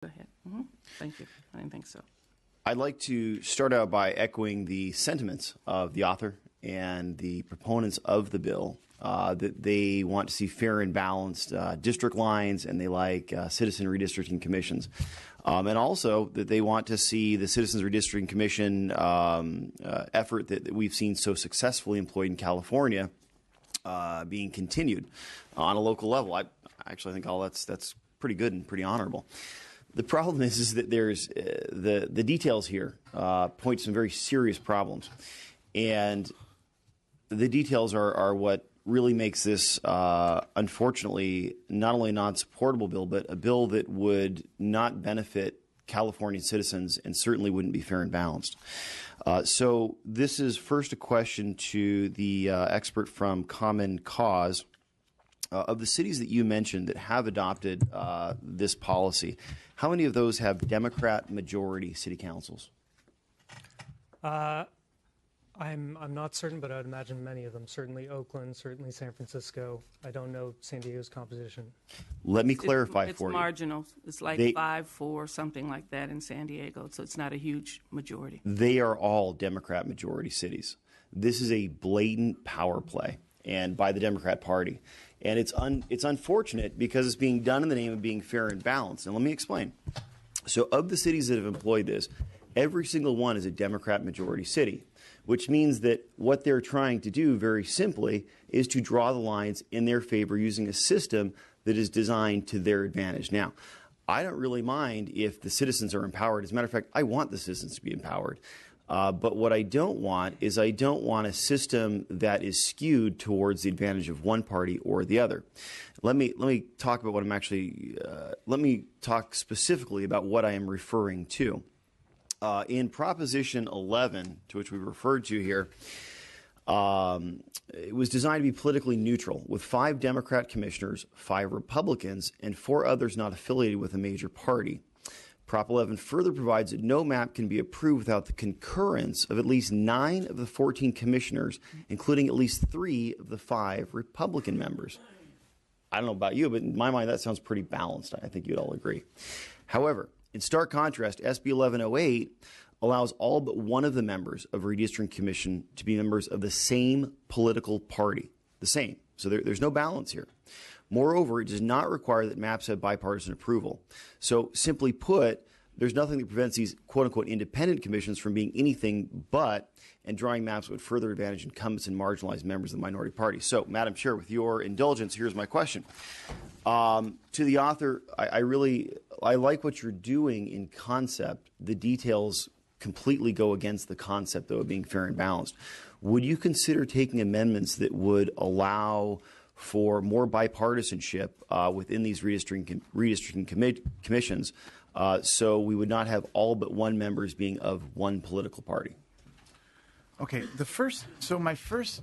Go ahead. Thank you. I didn't think so. I'd like to start out by echoing the sentiments of the author and the proponents of the bill, that they want to see fair and balanced district lines, and they like citizen redistricting commissions. And also that they want to see the Citizens Redistricting Commission effort that we've seen so successfully employed in California being continued on a local level. I actually think all that's pretty good and pretty honorable. The problem is that there's the details here point to some very serious problems, and the details are what really makes this, unfortunately, not only a non-supportable bill, but a bill that would not benefit Californian citizens and certainly wouldn't be fair and balanced. So this is first a question to the expert from Common Cause. Of the cities that you mentioned that have adopted this policy, how many of those have Democrat majority city councils? I'm not certain, but I would imagine many of them. Certainly Oakland, certainly San Francisco. I don't know San Diego's composition. Let me clarify it's for you. It's marginal. It's like 5-4, something like that in San Diego, so it's not a huge majority. They are all Democrat majority cities. This is a blatant power play, and by the Democrat Party. And it's unfortunate because it's being done in the name of being fair and balanced. And let me explain. So of the cities that have employed this, every single one is a Democrat majority city, which means that what they're trying to do very simply is to draw the lines in their favor using a system that is designed to their advantage. Now, I don't really mind if the citizens are empowered. As a matter of fact, I want the citizens to be empowered. But what I don't want is I don't want a system that is skewed towards the advantage of one party or the other. Let me talk about what I'm actually. Let me talk specifically about what I am referring to. In Proposition 11, to which we referred to here, it was designed to be politically neutral, with 5 Democrat commissioners, 5 Republicans, and 4 others not affiliated with a major party. Prop 11 further provides that no map can be approved without the concurrence of at least 9 of the 14 commissioners, including at least 3 of the 5 Republican members. I don't know about you, but in my mind that sounds pretty balanced. I think you'd all agree. However, in stark contrast, SB 1108 allows all but one of the members of a redistricting commission to be members of the same political party. The same. So there's no balance here. Moreover, it does not require that maps have bipartisan approval. So simply put, there's nothing that prevents these quote-unquote independent commissions from being anything but, and drawing maps would further advantage incumbents and marginalized members of the minority party. So, Madam Chair, with your indulgence, here's my question. To the author, I like what you're doing in concept. The details completely go against the concept, though, of being fair and balanced. Would you consider taking amendments that would allow for more bipartisanship within these redistricting commissions, so we would not have all but one members being of one political party? Okay, my first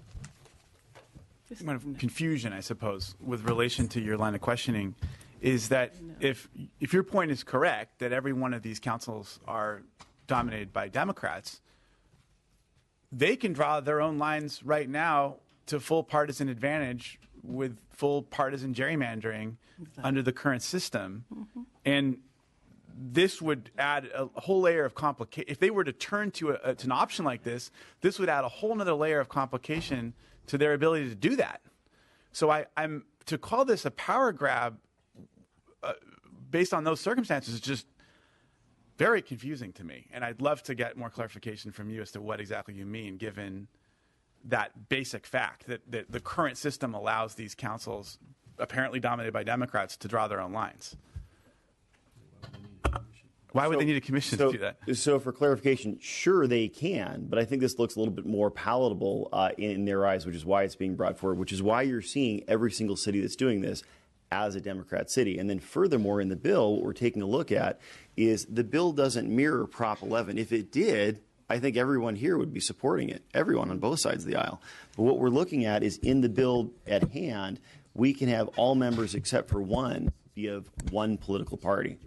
kind of confusion, I suppose, with relation to your line of questioning is that if your point is correct, that every one of these councils are dominated by Democrats, they can draw their own lines right now to full partisan advantage with full partisan gerrymandering under the current system. And this would add a whole layer of complication. If they were to turn to an option like this, this would add a whole other layer of complication to their ability to do that. So I'm to call this a power grab based on those circumstances is just very confusing to me. And I'd love to get more clarification from you as to what exactly you mean, given that basic fact that the current system allows these councils, apparently dominated by Democrats, to draw their own lines. Why would they need a commission to do that? So for clarification, sure they can, but I think this looks a little bit more palatable in their eyes, which is why it's being brought forward, which is why you're seeing every single city that's doing this as a Democrat city. And then furthermore, in the bill, what we're taking a look at is the bill doesn't mirror Prop 11. If it did, I think everyone here would be supporting it, everyone on both sides of the aisle. But what we're looking at is in the bill at hand, we can have all members except for one be of one political party.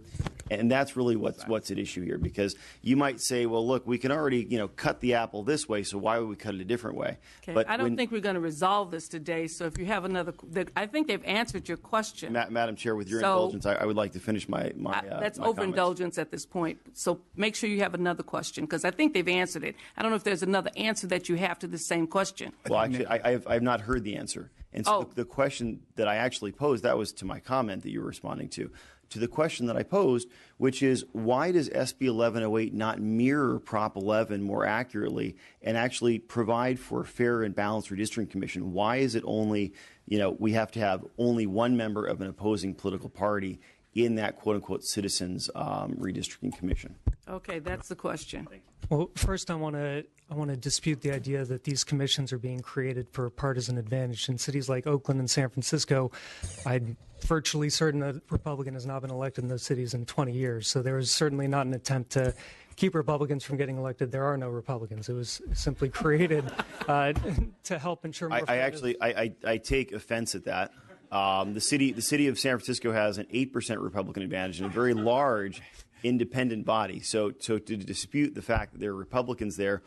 And that's really what's at issue here, because you might say, well, look, we can already, cut the apple this way, so why would we cut it a different way? Okay. But I don't think we're going to resolve this today, so if you have another, I think they've answered your question. Madam Chair, with your So, indulgence, I would like to finish my that's my comments. overindulgence at this point. So make sure you have another question, because I think they've answered it. I don't know if there's another answer that you have to the same question. Well, actually, I've not heard the answer. And so Oh. the question that I actually posed, that was to my comment that you were responding to the question that I posed, which is, why does SB 1108 not mirror Prop 11 more accurately and actually provide for a fair and balanced redistricting commission? Why is it only, we have to have only one member of an opposing political party in that quote-unquote citizens redistricting commission? Okay, that's the question. Well, first I want to dispute the idea that these commissions are being created for partisan advantage. In cities like Oakland and San Francisco, I'm virtually certain that a Republican has not been elected in those cities in 20 years. So there was certainly not an attempt to keep Republicans from getting elected. There are no Republicans. It was simply created to help ensure more fairness. I take offense at that. The city of San Francisco has an 8% Republican advantage and a very large independent body. So to dispute the fact that there are Republicans there,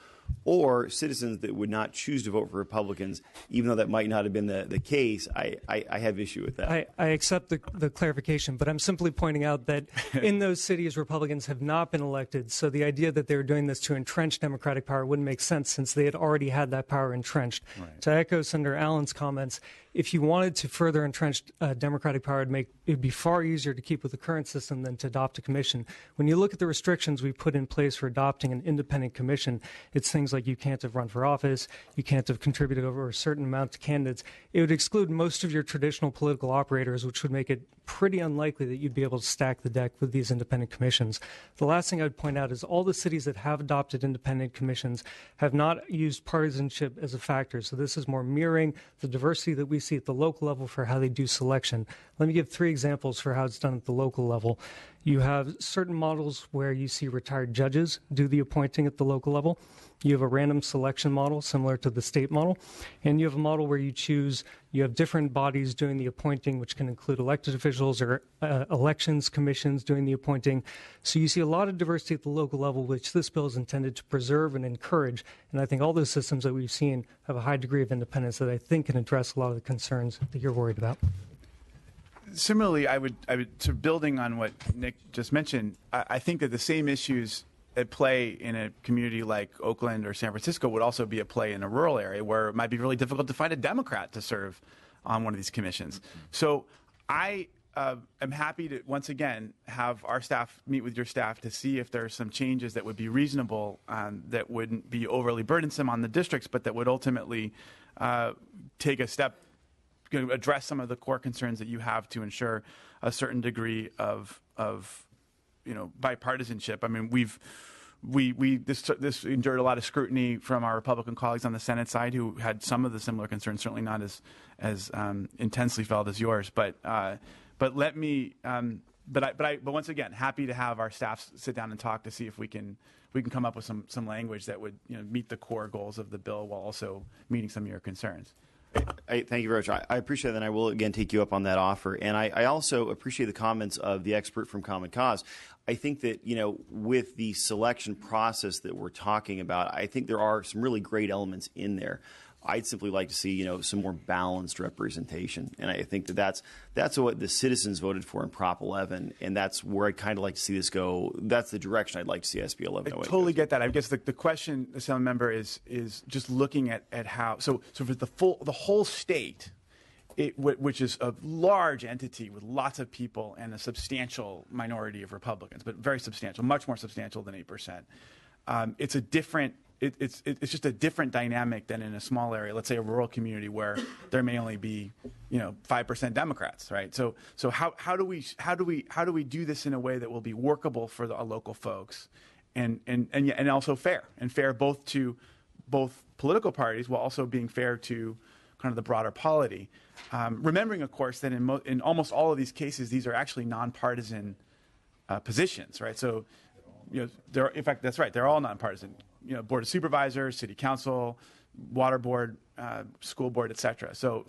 or citizens that would not choose to vote for Republicans, even though that might not have been the case, I have issue with that. I accept the clarification, but I'm simply pointing out that in those cities, Republicans have not been elected. So the idea that they were doing this to entrench Democratic power wouldn't make sense, since they had already had that power entrenched. Right. To echo Senator Allen's comments, if you wanted to further entrench Democratic power, it'd be far easier to keep with the current system than to adopt a commission. When you look at the restrictions we put in place for adopting an independent commission, it's things like you can't have run for office, you can't have contributed over a certain amount to candidates. It would exclude most of your traditional political operators, which would make it pretty unlikely that you'd be able to stack the deck with these independent commissions. The last thing I would point out is all the cities that have adopted independent commissions have not used partisanship as a factor. So this is more mirroring the diversity that we see at the local level for how they do selection. Let me give 3 examples for how it's done at the local level. You have certain models where you see retired judges do the appointing at the local level. You have a random selection model similar to the state model. And you have a model where you have different bodies doing the appointing, which can include elected officials or elections commissions doing the appointing. So you see a lot of diversity at the local level, which this bill is intended to preserve and encourage. And I think all those systems that we've seen have a high degree of independence that I think can address a lot of the concerns that you're worried about. Similarly, I would so building on what Nick just mentioned, I think that the same issues at play in a community like Oakland or San Francisco would also be at play in a rural area where it might be really difficult to find a Democrat to serve on one of these commissions. So I am happy to, once again, have our staff meet with your staff to see if there are some changes that would be reasonable, that wouldn't be overly burdensome on the districts, but that would ultimately take a step, address some of the core concerns that you have to ensure a certain degree of bipartisanship. I mean, this endured a lot of scrutiny from our Republican colleagues on the Senate side, who had some of the similar concerns, certainly not as intensely felt as yours. But let me. But once again, happy to have our staff sit down and talk to see if we can come up with some language that would meet the core goals of the bill while also meeting some of your concerns. Thank you very much. I appreciate that, and I will again take you up on that offer. And I also appreciate the comments of the expert from Common Cause. I think that, with the selection process that we're talking about, I think there are some really great elements in there. I'd simply like to see, some more balanced representation. And I think that that's what the citizens voted for in Prop 11, and that's where I'd kind of like to see this go. That's the direction I'd like to see SB 1108. I totally get that. I guess the question, Assembly Member, is just looking at how. So for the whole state, which is a large entity with lots of people and a substantial minority of Republicans, but very substantial, much more substantial than 8%. It's a different. It's just a different dynamic than in a small area, let's say a rural community where there may only be 5% Democrats, right? So how do we do this in a way that will be workable for our local folks, and also fair both to both political parties while also being fair to kind of the broader polity, remembering of course that in almost all of these cases these are actually nonpartisan positions, right? So in fact that's right, they're all nonpartisan. Board of Supervisors, City Council, water board, school board, et cetera. So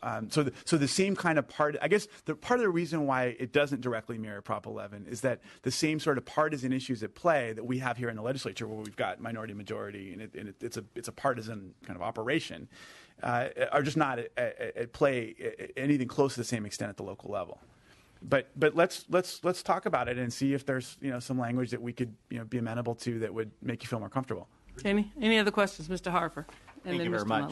the same kind of part. I guess part of the reason why it doesn't directly mirror Prop 11 is that the same sort of partisan issues at play that we have here in the legislature, where we've got minority majority and it's a partisan kind of operation, are just not at play anything close to the same extent at the local level. But let's talk about it and see if there's some language that we could be amenable to that would make you feel more comfortable. Any other questions, Mr. Harper? And Thank you very Mr. much.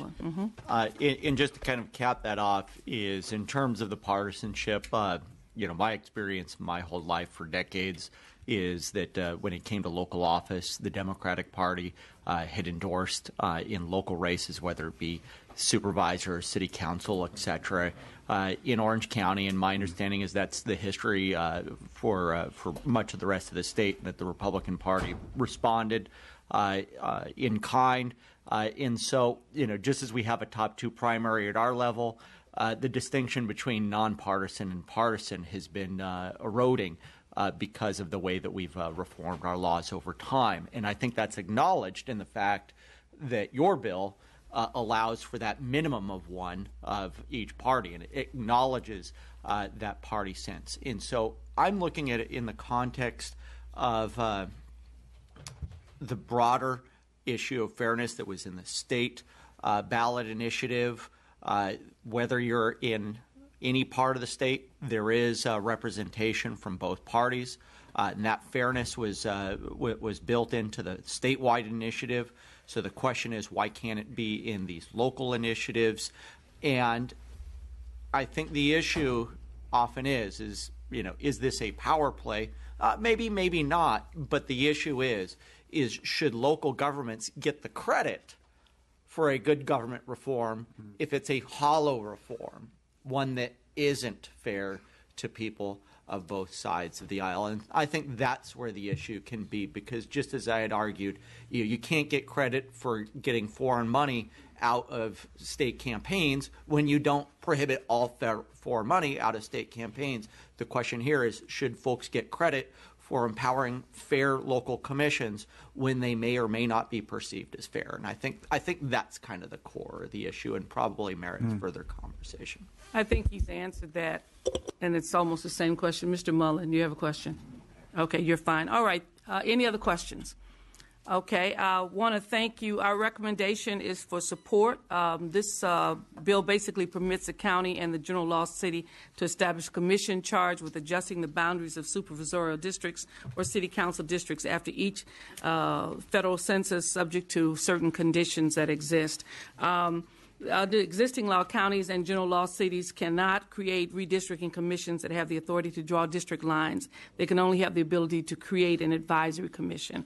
Mullen. And just to kind of cap that off is in terms of the partisanship, my experience my whole life for decades is that when it came to local office, the Democratic Party had endorsed in local races, whether it be supervisor, city council, et cetera, in Orange County. And my understanding is that's the history for much of the rest of the state, that the Republican Party responded in kind. And so, just as we have a top two primary at our level, the distinction between nonpartisan and partisan has been eroding because of the way that we've reformed our laws over time. And I think that's acknowledged in the fact that your bill allows for that minimum of one of each party, and it acknowledges that party sense. And so I'm looking at it in the context of the broader issue of fairness that was in the state ballot initiative. Whether you're in any part of the state, there is representation from both parties, and that fairness was built into the statewide initiative. So the question is, why can't it be in these local initiatives? And I think the issue often is this a power play? Maybe, maybe not. But the issue is should local governments get the credit for a good government reform if it's a hollow reform, one that isn't fair to people of both sides of the aisle? And I think that's where the issue can be, because just as I had argued, you can't get credit for getting foreign money out of state campaigns when you don't prohibit all foreign money out of state campaigns. The question here is, should folks get credit for empowering fair local commissions when they may or may not be perceived as fair? And I think that's kind of the core of the issue and probably merits further conversation. I think he's answered that, and it's almost the same question. Mr. Mullen, you have a question? Okay, you're fine. All right. Any other questions? Okay, I want to thank you. Our recommendation is for support. This bill basically permits the county and the general law city to establish a commission charged with adjusting the boundaries of supervisorial districts or city council districts after each federal census, subject to certain conditions that exist. The existing law, counties and general law cities cannot create redistricting commissions that have the authority to draw district lines. They can only have the ability to create an advisory commission.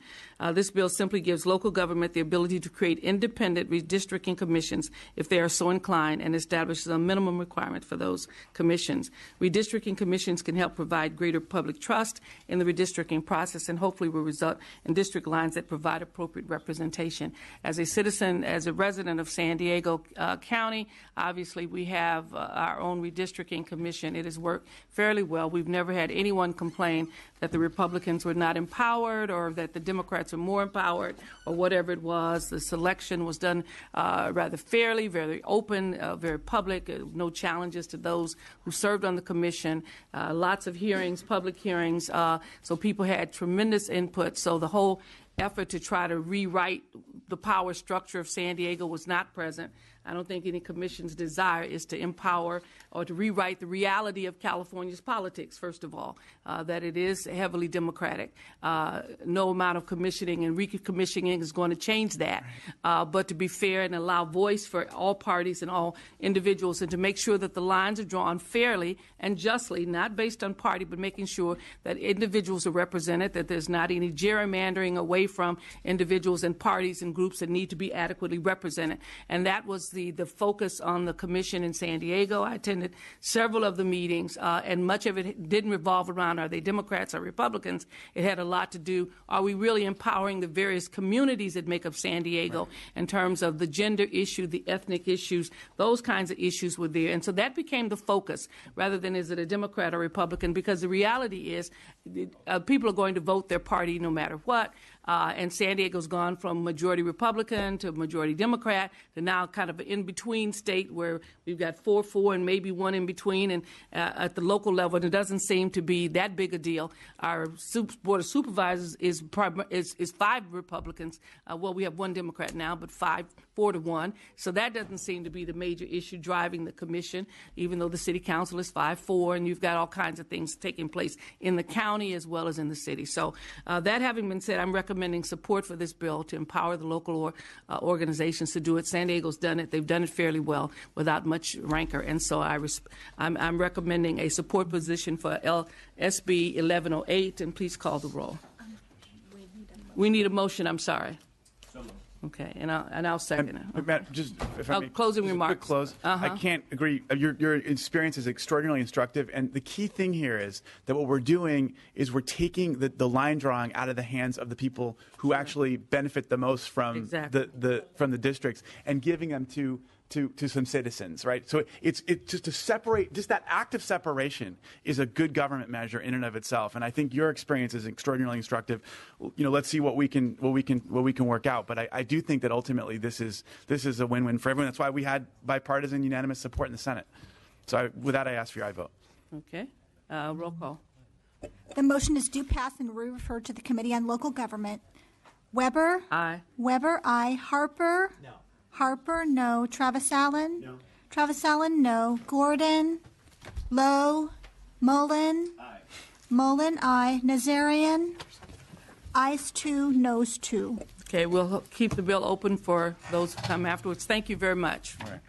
This bill simply gives local government the ability to create independent redistricting commissions if they are so inclined, and establishes a minimum requirement for those commissions. Redistricting commissions can help provide greater public trust in the redistricting process, and hopefully will result in district lines that provide appropriate representation. As a citizen, as a resident of San Diego County, obviously we have our own redistricting commission. It has worked fairly well. We've never had anyone complain that the Republicans were not empowered or that the Democrats were more empowered or whatever it was. The selection was done rather fairly, very open, very public, no challenges to those who served on the commission, lots of hearings, public hearings, so people had tremendous input. So the whole effort to try to rewrite the power structure of San Diego was not present. I don't think any commission's desire is to empower or to rewrite the reality of California's politics, first of all, that it is heavily Democratic. No amount of commissioning and recommissioning is going to change that. But to be fair and allow voice for all parties and all individuals, and to make sure that the lines are drawn fairly and justly, not based on party, but making sure that individuals are represented, that there's not any gerrymandering away from individuals and parties and groups that need to be adequately represented. And that was the focus on the commission in San Diego. I attended several of the meetings, and much of it didn't revolve around are they Democrats or Republicans. It had a lot to do, are we really empowering the various communities that make up San Diego in terms of the gender issue, the ethnic issues, those kinds of issues were there. And so that became the focus rather than is it a Democrat or Republican, because the reality is people are going to vote their party no matter what. And San Diego's gone from majority Republican to majority Democrat to now kind of an in-between state where we've got 4-4 and maybe one in between. And at the local level, it doesn't seem to be that big a deal. Our Board of Supervisors is 5 Republicans. Well, we have 1 Democrat now, but 4-1. So that doesn't seem to be the major issue driving the commission, even though the city council is 5-4, and you've got all kinds of things taking place in the county as well as in the city. So that having been said, I'm recommending support for this bill to empower the local organizations to do it. San Diego's done it. They've done it fairly well without much rancor. And so I'm recommending a support position for SB 1108, and please call the roll. We need a motion, I'm sorry. Okay, and I'll second it. Matt, just if I may, closing just remarks. A quick close. I can't agree. Your experience is extraordinarily instructive, and the key thing here is that what we're doing is we're taking the line drawing out of the hands of the people who actually benefit the most from from the districts and giving them to some citizens, right? So it's just to separate, just that act of separation is a good government measure in and of itself. And I think your experience is extraordinarily instructive. Let's see what we can work out. But I do think that ultimately this is a win-win for everyone. That's why we had bipartisan unanimous support in the Senate. So with that, I ask for your aye vote. Okay, roll call. The motion is due pass and referred to the Committee on Local Government. Weber? Aye. Weber, aye. Harper? No. Harper, no. Travis Allen? No. Travis Allen, no. Gordon? Lowe? Mullen? Aye. Mullen, aye. Nazarian? Ayes 2, noes 2. Okay, we'll keep the bill open for those who come afterwards. Thank you very much. All right.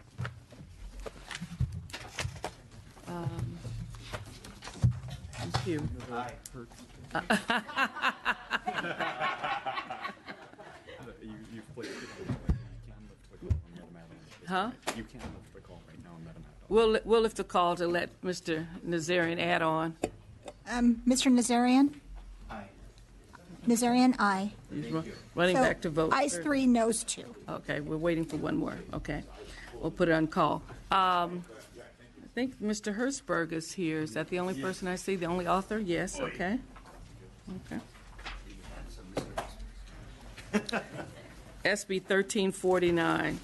Thank you. Huh? You can't lift the call right now and let him have it. We'll lift the call to let Mr. Nazarian add on. Mr. Nazarian? Aye. Nazarian, aye. He's running back to vote. Ayes 3, noes 2. Okay, we're waiting for one more. Okay, we'll put it on call. I think Mr. Hertzberg is here. Is that the only person I see? The only author? Yes. Okay. Okay. SB 1349.